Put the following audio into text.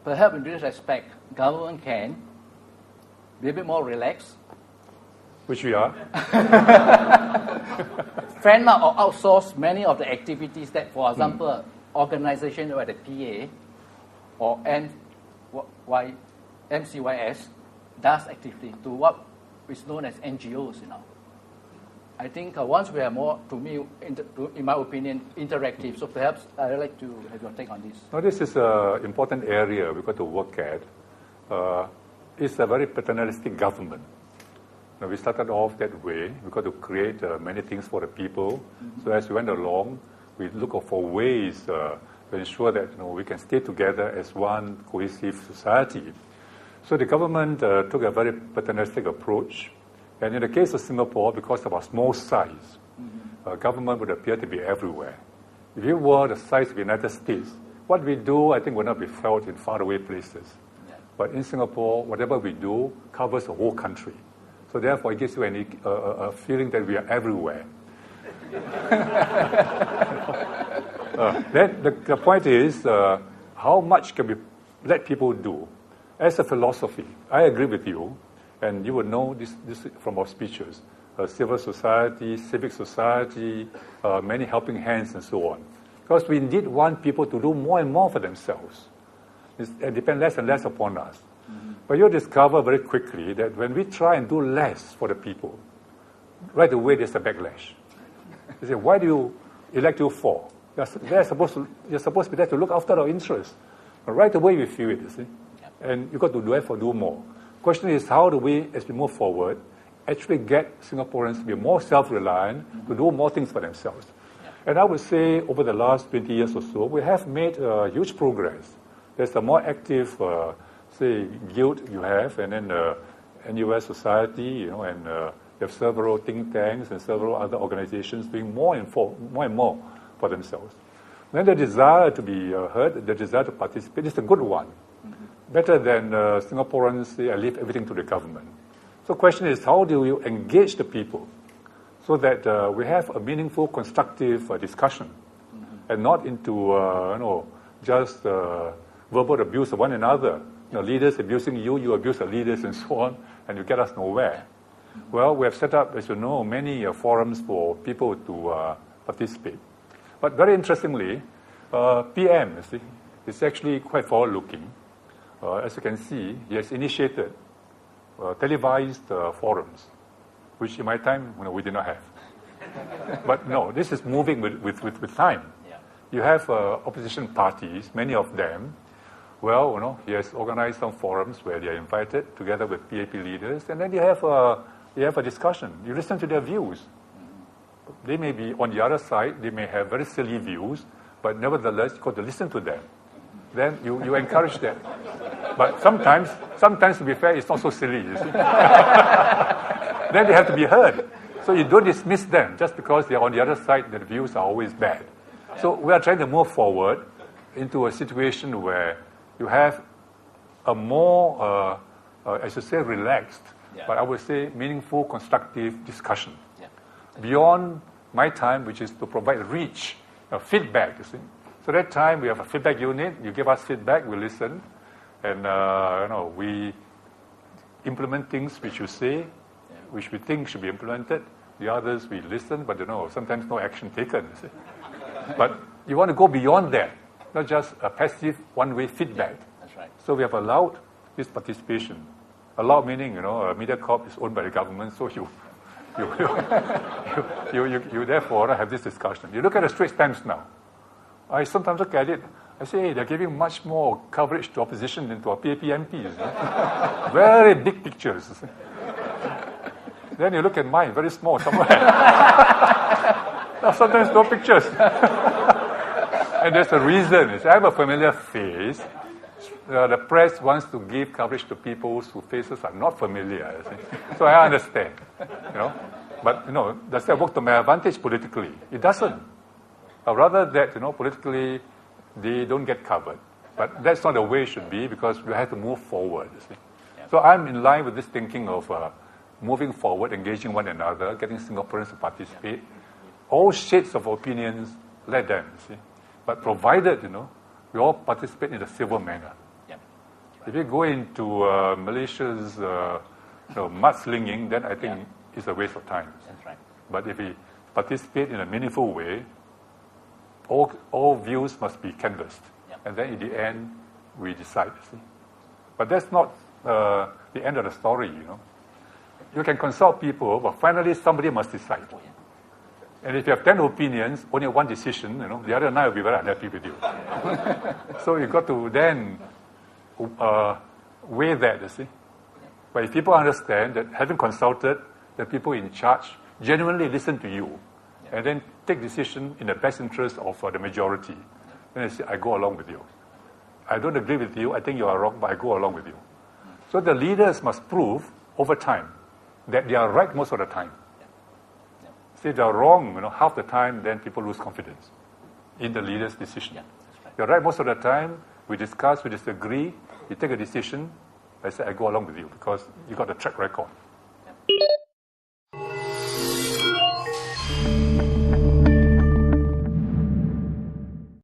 perhaps in this respect, government can be a bit more relaxed. Which we are. Friend out or outsource many of the activities that, for example, organization like the PA or MCYS does actively to what is known as NGOs, I think once we are more, in my opinion, interactive, so perhaps I'd like to have your take on this. Now, this is an important area we've got to work at. It's a very paternalistic government. Now, we started off that way. We've got to create many things for the people. So as we went along, we look for ways to ensure that we can stay together as one cohesive society. So the government took a very paternalistic approach. And in the case of Singapore, because of our small size, government would appear to be everywhere. If you were the size of the United States, what we do, I think, would not be felt in faraway places. Yeah. But in Singapore, whatever we do covers the whole country. So therefore, it gives you a feeling that we are everywhere. Then the point is, how much can we let people do? As a philosophy, I agree with you, and you would know this from our speeches. Civil society, civic society, many helping hands, and so on. Because we indeed want people to do more and more for themselves. It depends less and less upon us. But you'll discover very quickly that when we try and do less for the people, right away there's a backlash. They say, why do you elect you for? You're supposed to be there to look after our interests. But right away we feel it, you see. And you've got to do more. The question is, how do we, as we move forward, actually get Singaporeans to be more self-reliant, to do more things for themselves? And I would say over the last 20 years or so, we have made huge progress. There's a more active guild you have, and then NUS society, and you have several think tanks and several other organizations doing more and more for themselves. Then the desire to be heard, the desire to participate is a good one. Better than Singaporeans say, I leave everything to the government. So the question is, how do you engage the people so that we have a meaningful, constructive discussion and not into, just verbal abuse of one another. Leaders abusing you, you abuse the leaders, and so on, and you get us nowhere. Well, we have set up, as you know, many forums for people to participate. But very interestingly, PM, is actually quite forward-looking. As you can see, he has initiated televised forums, which in my time, we did not have. But no, this is moving with time. Yeah. You have opposition parties, many of them. Well, he has organized some forums where they are invited together with PAP leaders, and then you have a discussion. You listen to their views. They may be on the other side. They may have very silly views, but nevertheless, you've got to listen to them. Then you encourage them. But sometimes, to be fair, it's not so silly, you see. Then they have to be heard. So you don't dismiss them just because they're on the other side, their views are always bad. So we are trying to move forward into a situation where you have a more, I should say, relaxed, but I would say meaningful, constructive discussion. Yeah. Beyond my time, which is to provide reach, feedback, you see. So that time we have a feedback unit. You give us feedback, we listen, and we implement things which you say, which we think should be implemented. The others we listen, but sometimes no action taken. You see. But you want to go beyond that, not just a passive one-way feedback. That's right. So we have allowed this participation. Allowed meaning, MediaCorp is owned by the government, so you therefore have this discussion. You look at the Straits Times now. I sometimes look at it, I say, hey, they're giving much more coverage to opposition than to our PAP MPs. Very big pictures. Then you look at mine, very small somewhere. Sometimes no pictures. And there's a reason. I have a familiar face. The press wants to give coverage to people whose faces are not familiar. So I understand. But does that work to my advantage politically? It doesn't. Rather that politically they don't get covered. But that's not the way it should be, because we have to move forward. You see. Yeah. So I'm in line with this thinking of moving forward, engaging one another, getting Singaporeans to participate. Yeah. All shades of opinions, let them. You see. But provided we all participate in a civil manner. Yeah. If you go into Malaysia's mudslinging, then I think it's a waste of time. That's right. But if we participate in a meaningful way, all views must be canvassed. And then in the end, we decide. See? But that's not the end of the story, you know. You can consult people, but finally somebody must decide. And if you have 10 opinions, only one decision, you know, the other 9 will be very unhappy with you. So you've got to then weigh that, you see. But if people understand that having consulted the people in charge, genuinely listen to you, and then take decision in the best interest of the majority, then they say, I go along with you. I don't agree with you, I think you are wrong, but I go along with you. So the leaders must prove over time that they are right most of the time. If they are wrong, you know, half the time, then people lose confidence in the leader's decision. Yeah, that's right. You're right most of the time. We discuss, we disagree, you take a decision. I say, I go along with you because you got a track record. Yeah.